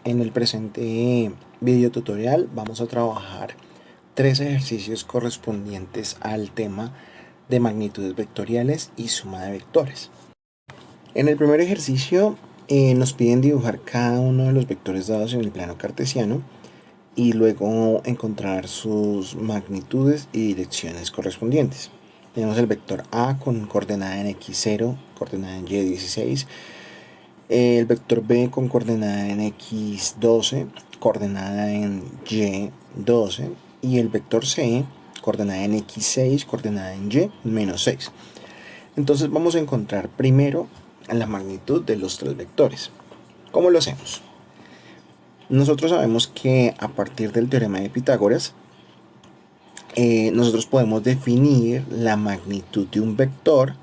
En el presente video tutorial vamos a trabajar 3 ejercicios correspondientes al tema de magnitudes vectoriales y suma de vectores. En el primer ejercicio nos piden dibujar cada uno de los vectores dados en el plano cartesiano y luego encontrar sus magnitudes y direcciones correspondientes. Tenemos el vector A con coordenada en x0, coordenada en y16, el vector B con coordenada en x12, coordenada en y12, y el vector C coordenada en x6, coordenada en y-6. Entonces vamos a encontrar primero la magnitud de los 3 vectores. ¿Cómo lo hacemos? Nosotros sabemos que a partir del teorema de Pitágoras, nosotros podemos definir la magnitud de un vector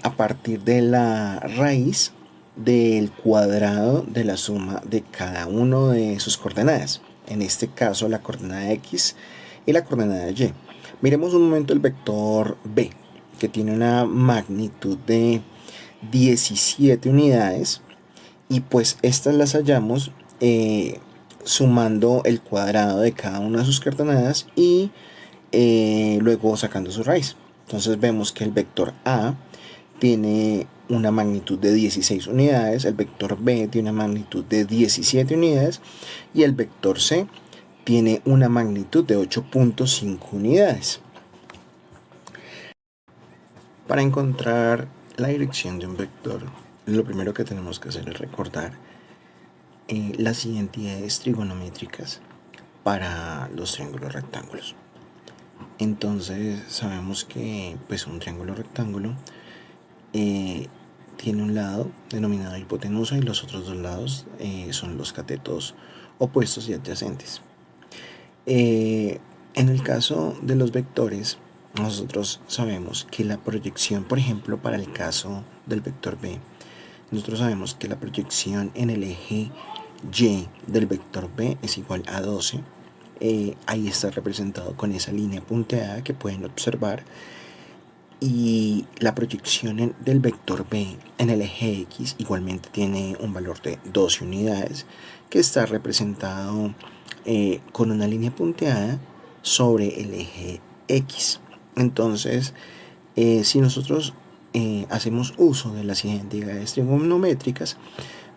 a partir de la raíz del cuadrado de la suma de cada uno de sus coordenadas. En este caso la coordenada x y la coordenada y. Miremos un momento el vector b, que tiene una magnitud de 17 unidades, y pues estas las hallamos sumando el cuadrado de cada una de sus coordenadas y luego sacando su raíz. Entonces vemos que el vector a tiene una magnitud de 16 unidades, el vector b tiene una magnitud de 17 unidades y el vector c tiene una magnitud de 8.5 unidades. Para encontrar la dirección de un vector, lo primero que tenemos que hacer es recordar las identidades trigonométricas para los triángulos rectángulos. Entonces sabemos que pues un triángulo rectángulo tiene un lado denominado hipotenusa y los otros dos lados son los catetos opuestos y adyacentes. En el caso de los vectores, nosotros sabemos que la proyección, por ejemplo, para el caso del vector B, nosotros sabemos que la proyección en el eje Y del vector B es igual a 12. Ahí está representado con esa línea punteada que pueden observar. Y la proyección del vector B en el eje X igualmente tiene un valor de 12 unidades, que está representado con una línea punteada sobre el eje X. Entonces, si nosotros hacemos uso de las identidades trigonométricas,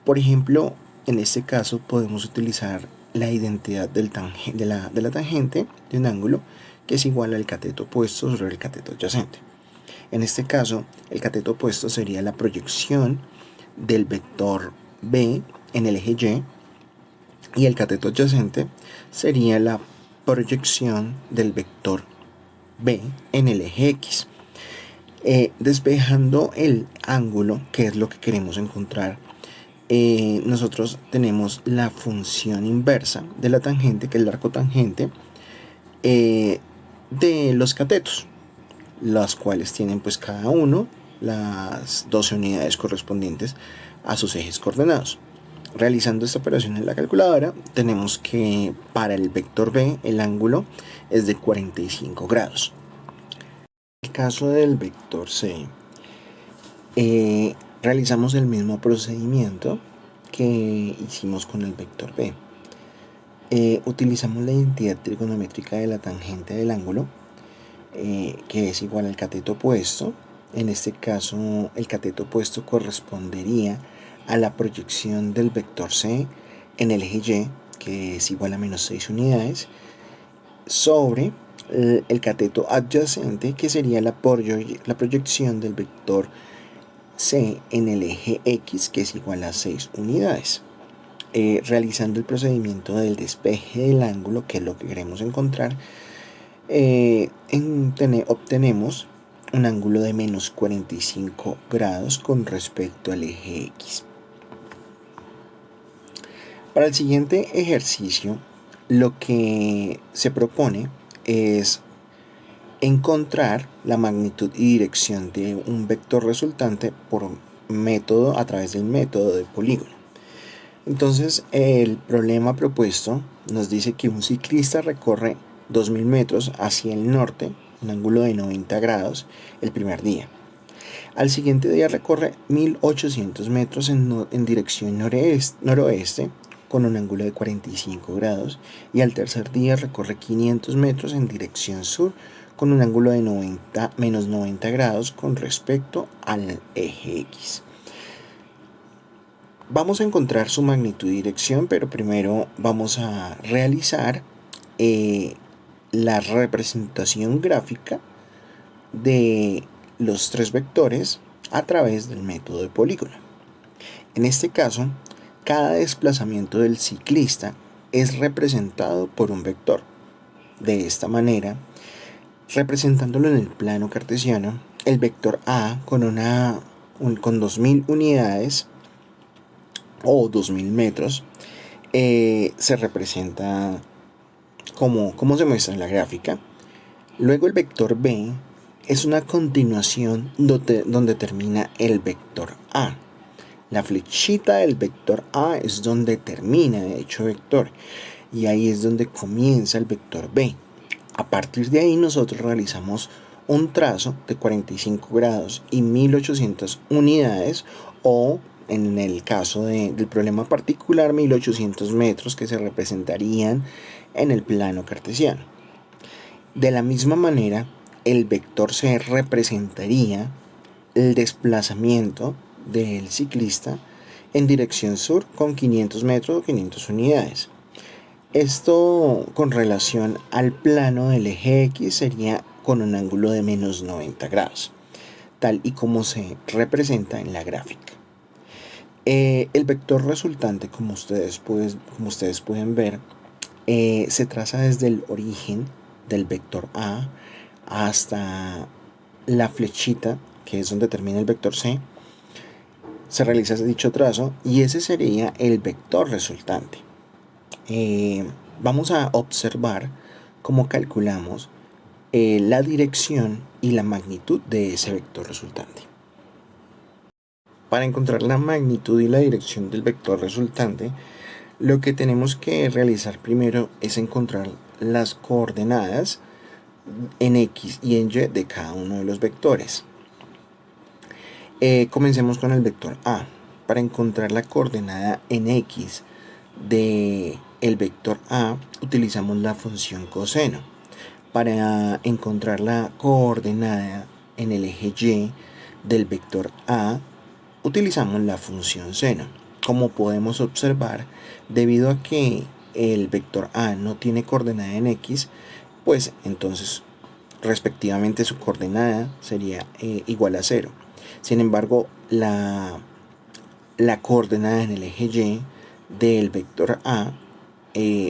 por ejemplo, en este caso podemos utilizar la identidad de la tangente de un ángulo, que es igual al cateto opuesto sobre el cateto adyacente. En este caso, el cateto opuesto sería la proyección del vector B en el eje Y el cateto adyacente sería la proyección del vector B en el eje X. Despejando el ángulo, que es lo que queremos encontrar, nosotros tenemos la función inversa de la tangente, que es el arco tangente de los catetos, las cuales tienen pues cada uno las 12 unidades correspondientes a sus ejes coordenados. Realizando esta operación en la calculadora, tenemos que para el vector B el ángulo es de 45 grados. En el caso del vector C, realizamos el mismo procedimiento que hicimos con el vector B. Utilizamos la identidad trigonométrica de la tangente del ángulo, que es igual al cateto opuesto. En este caso, el cateto opuesto correspondería a la proyección del vector C en el eje Y, que es igual a menos 6 unidades, sobre el cateto adyacente, que sería la proyección del vector C en el eje X, que es igual a 6 unidades. Realizando el procedimiento del despeje del ángulo, que es lo que queremos encontrar, obtenemos un ángulo de menos 45 grados con respecto al eje X. Para el siguiente ejercicio, lo que se propone es encontrar la magnitud y dirección de un vector resultante a través del método de polígono. Entonces, el problema propuesto nos dice que un ciclista recorre 2000 metros hacia el norte, un ángulo de 90 grados, el primer día. Al siguiente día recorre 1800 metros en dirección noroeste, con un ángulo de 45 grados y al tercer día recorre 500 metros en dirección sur con un ángulo de menos 90 grados con respecto al eje X. Vamos a encontrar su magnitud y dirección, pero primero vamos a realizar la representación gráfica de los tres vectores a través del método de polígono. En este caso, cada desplazamiento del ciclista es representado por un vector. De esta manera, representándolo en el plano cartesiano, el vector A con 2000 unidades o 2000 metros se representa como se muestra en la gráfica. Luego el vector B es una continuación donde termina el vector A. La flechita del vector A es donde termina dicho vector y ahí es donde comienza el vector B. A partir de ahí nosotros realizamos un trazo de 45 grados y 1800 unidades o en el caso del problema particular 1800 metros que se representarían en el plano cartesiano. De la misma manera, el vector C representaría el desplazamiento del ciclista en dirección sur con 500 metros o 500 unidades. Esto con relación al plano del eje X sería con un ángulo de menos 90 grados, tal y como se representa en la gráfica. El vector resultante, como ustedes pueden ver, se traza desde el origen del vector A hasta la flechita, que es donde termina el vector C. Se realiza dicho trazo y ese sería el vector resultante. Vamos a observar cómo calculamos la dirección y la magnitud de ese vector resultante. Para encontrar la magnitud y la dirección del vector resultante, lo que tenemos que realizar primero es encontrar las coordenadas en X y en Y de cada uno de los vectores. Comencemos con el vector A. Para encontrar la coordenada en X de el vector A, utilizamos la función coseno. Para encontrar la coordenada en el eje Y del vector A, utilizamos la función seno. Como podemos observar, debido a que el vector A no tiene coordenada en X, pues entonces respectivamente su coordenada sería igual a 0. Sin embargo, la coordenada en el eje Y del vector A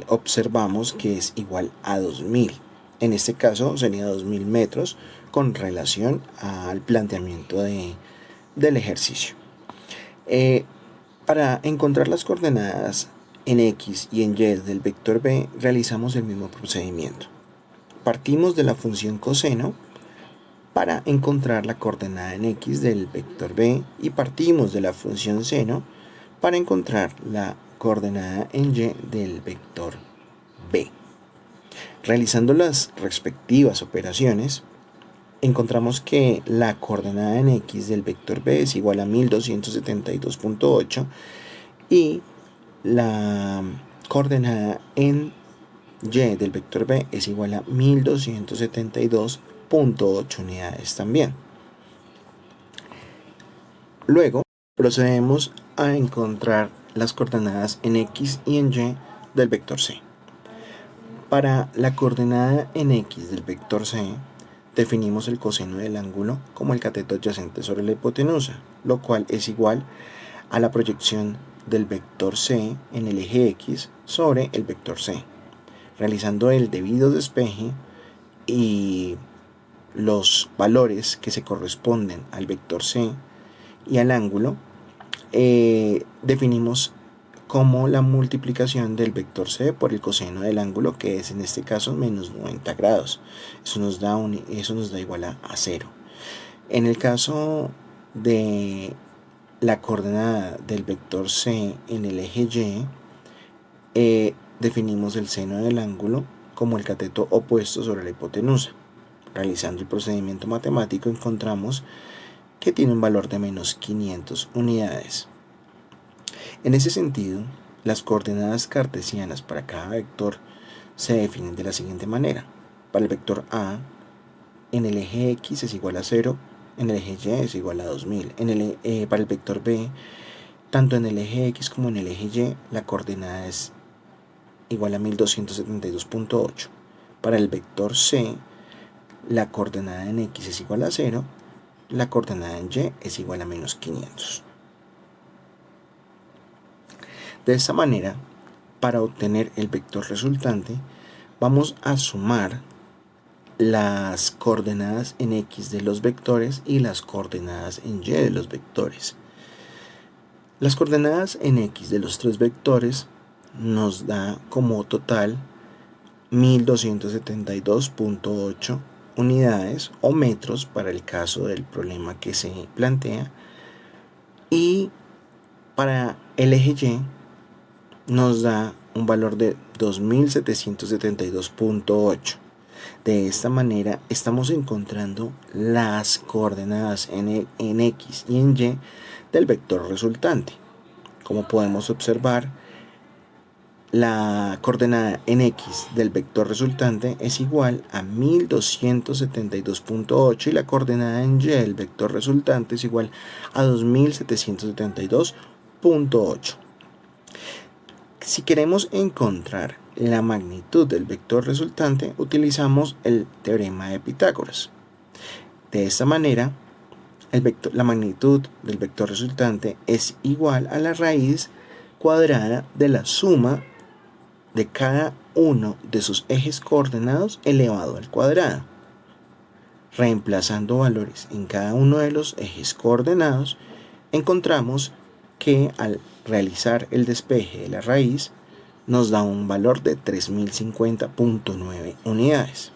observamos que es igual a 2000. En este caso sería 2000 metros con relación al planteamiento del ejercicio. Para encontrar las coordenadas en X y en Y del vector B realizamos el mismo procedimiento. Partimos de la función coseno para encontrar la coordenada en X del vector B y partimos de la función seno para encontrar la coordenada en Y del vector B. Realizando las respectivas operaciones, encontramos que la coordenada en X del vector B es igual a 1272.8 y la coordenada en Y del vector B es igual a 1272.8 unidades también. Luego procedemos a encontrar las coordenadas en X y en Y del vector C. Para la coordenada en X del vector C, definimos el coseno del ángulo como el cateto adyacente sobre la hipotenusa, lo cual es igual a la proyección del vector C en el eje X sobre el vector C. Realizando el debido despeje y los valores que se corresponden al vector C y al ángulo, definimos como la multiplicación del vector C por el coseno del ángulo, que es en este caso menos 90 grados. Eso nos da igual a 0. En el caso de la coordenada del vector C en el eje Y, definimos el seno del ángulo como el cateto opuesto sobre la hipotenusa. Realizando el procedimiento matemático encontramos que tiene un valor de menos 500 unidades. En ese sentido, las coordenadas cartesianas para cada vector se definen de la siguiente manera. Para el vector A, en el eje X es igual a 0, en el eje Y es igual a 2000. Para el vector B, tanto en el eje X como en el eje Y, la coordenada es igual a 1272.8. Para el vector C, la coordenada en X es igual a 0, la coordenada en Y es igual a menos 500. De esta manera, para obtener el vector resultante, vamos a sumar las coordenadas en X de los vectores y las coordenadas en Y de los vectores. Las coordenadas en X de los tres vectores nos da como total 1272.8 unidades o metros para el caso del problema que se plantea, y para el eje Y nos da un valor de 2772.8. De esta manera estamos encontrando las coordenadas en X y en Y del vector resultante. Como podemos observar, la coordenada en X del vector resultante es igual a 1272.8 y la coordenada en Y del vector resultante es igual a 2772.8. Si queremos encontrar la magnitud del vector resultante, utilizamos el teorema de Pitágoras. De esta manera, la magnitud del vector resultante es igual a la raíz cuadrada de la suma de cada uno de sus ejes coordenados elevado al cuadrado. Reemplazando valores en cada uno de los ejes coordenados, encontramos que al realizar el despeje de la raíz nos da un valor de 3050.9 unidades.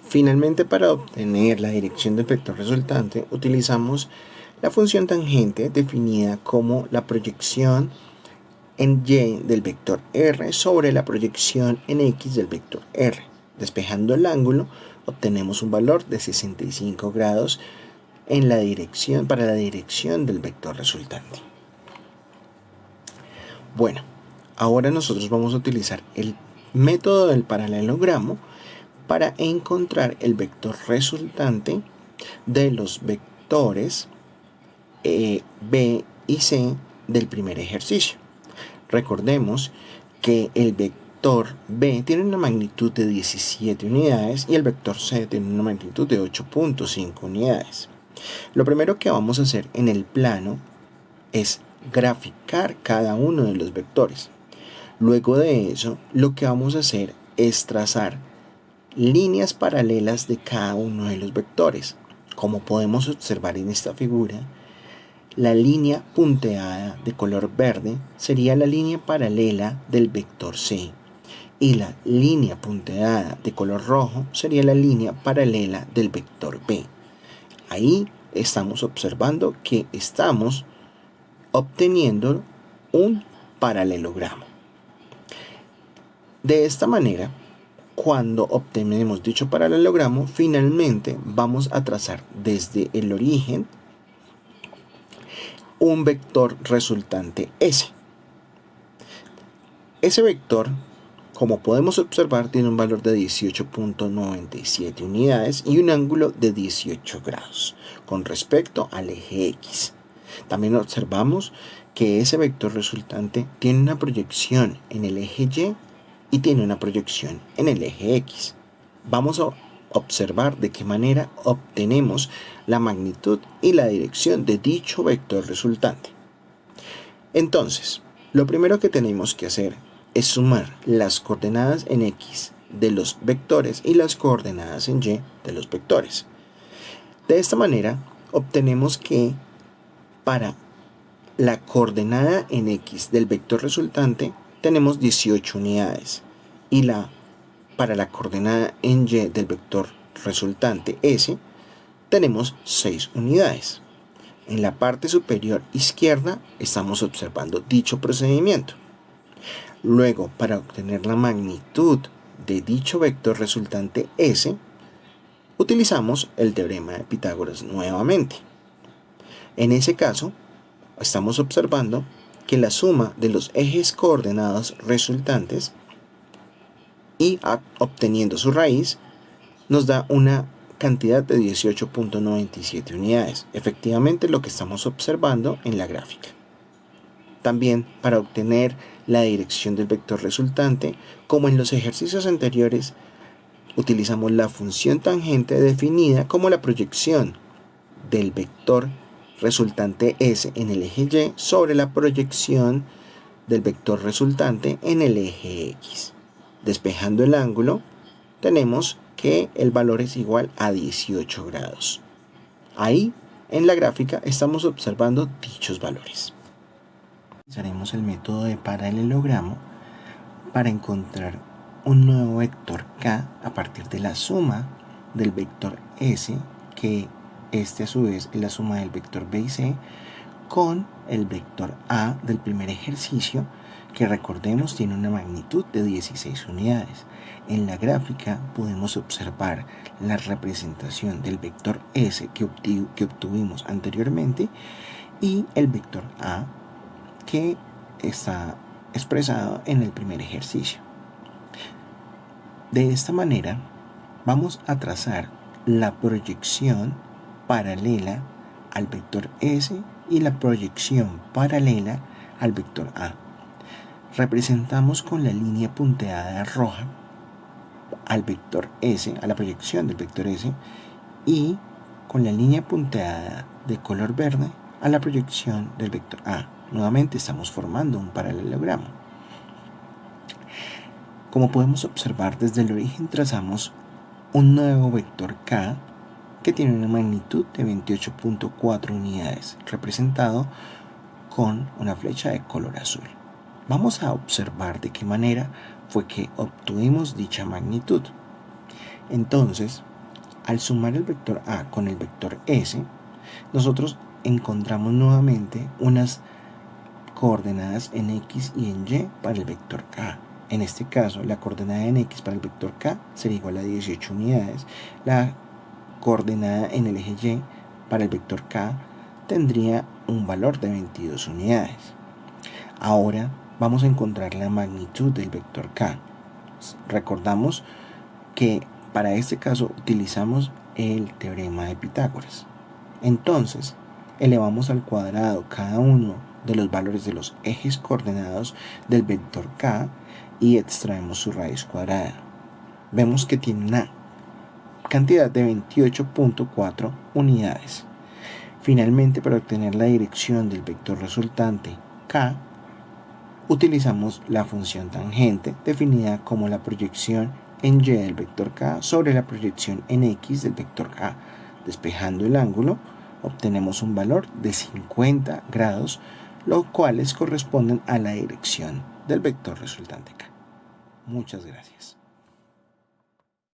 Finalmente, para obtener la dirección del vector resultante, utilizamos la función tangente definida como la proyección en Y del vector R sobre la proyección en X del vector R. Despejando el ángulo, obtenemos un valor de 65 grados para la dirección del vector resultante. Bueno, ahora nosotros vamos a utilizar el método del paralelogramo para encontrar el vector resultante de los vectores B y C del primer ejercicio. Recordemos que el vector B tiene una magnitud de 17 unidades y el vector C tiene una magnitud de 8.5 unidades. Lo primero que vamos a hacer en el plano es graficar cada uno de los vectores. Luego de eso, lo que vamos a hacer es trazar líneas paralelas de cada uno de los vectores. Como podemos observar en esta figura, la línea punteada de color verde sería la línea paralela del vector C y la línea punteada de color rojo sería la línea paralela del vector B. Ahí estamos observando que estamos obteniendo un paralelogramo. De esta manera, cuando obtenemos dicho paralelogramo, finalmente vamos a trazar desde el origen un vector resultante S. Ese vector, como podemos observar, tiene un valor de 18.97 unidades y un ángulo de 18 grados con respecto al eje X. También observamos que ese vector resultante tiene una proyección en el eje Y y tiene una proyección en el eje X. Vamos a observar de qué manera obtenemos la magnitud y la dirección de dicho vector resultante. Entonces, lo primero que tenemos que hacer es sumar las coordenadas en X de los vectores y las coordenadas en Y de los vectores. De esta manera, obtenemos que para la coordenada en X del vector resultante tenemos 18 unidades y para la coordenada en Y del vector resultante S tenemos 6 unidades. En la parte superior izquierda estamos observando dicho procedimiento. Luego, para obtener la magnitud de dicho vector resultante S, utilizamos el teorema de Pitágoras nuevamente. En ese caso, estamos observando que la suma de los ejes coordenados resultantes y obteniendo su raíz nos da una cantidad de 18.97 unidades, efectivamente lo que estamos observando en la gráfica. También, para obtener la dirección del vector resultante, como en los ejercicios anteriores, utilizamos la función tangente definida como la proyección del vector resultante S en el eje Y sobre la proyección del vector resultante en el eje X. Despejando el ángulo, tenemos que el valor es igual a 18 grados. Ahí, en la gráfica, estamos observando dichos valores. Usaremos el método de paralelogramo para encontrar un nuevo vector K a partir de la suma del vector S, que este a su vez es la suma del vector B y C, con el vector A del primer ejercicio, que recordemos tiene una magnitud de 16 unidades. En la gráfica podemos observar la representación del vector S que obtuvimos anteriormente y el vector A que está expresado en el primer ejercicio. De esta manera vamos a trazar la proyección paralela al vector S y la proyección paralela al vector A. Representamos con la línea punteada roja al vector S, a la proyección del vector S, y con la línea punteada de color verde a la proyección del vector A. Nuevamente estamos formando un paralelogramo. Como podemos observar, desde el origen trazamos un nuevo vector K que tiene una magnitud de 28.4 unidades, representado con una flecha de color azul. Vamos a observar de qué manera fue que obtuvimos dicha magnitud. Entonces, al sumar el vector A con el vector S, nosotros encontramos nuevamente unas coordenadas en X y en Y para el vector K. En este caso, la coordenada en X para el vector K sería igual a 18 unidades. La coordenada en el eje Y para el vector K tendría un valor de 22 unidades. Ahora vamos a encontrar la magnitud del vector K. Recordamos que para este caso utilizamos el teorema de Pitágoras. Entonces, elevamos al cuadrado cada uno de los valores de los ejes coordenados del vector K y extraemos su raíz cuadrada. Vemos que tiene una cantidad de 28.4 unidades. Finalmente, para obtener la dirección del vector resultante K, utilizamos la función tangente definida como la proyección en Y del vector K sobre la proyección en X del vector K. Despejando el ángulo, obtenemos un valor de 50 grados, los cuales corresponden a la dirección del vector resultante K. Muchas gracias.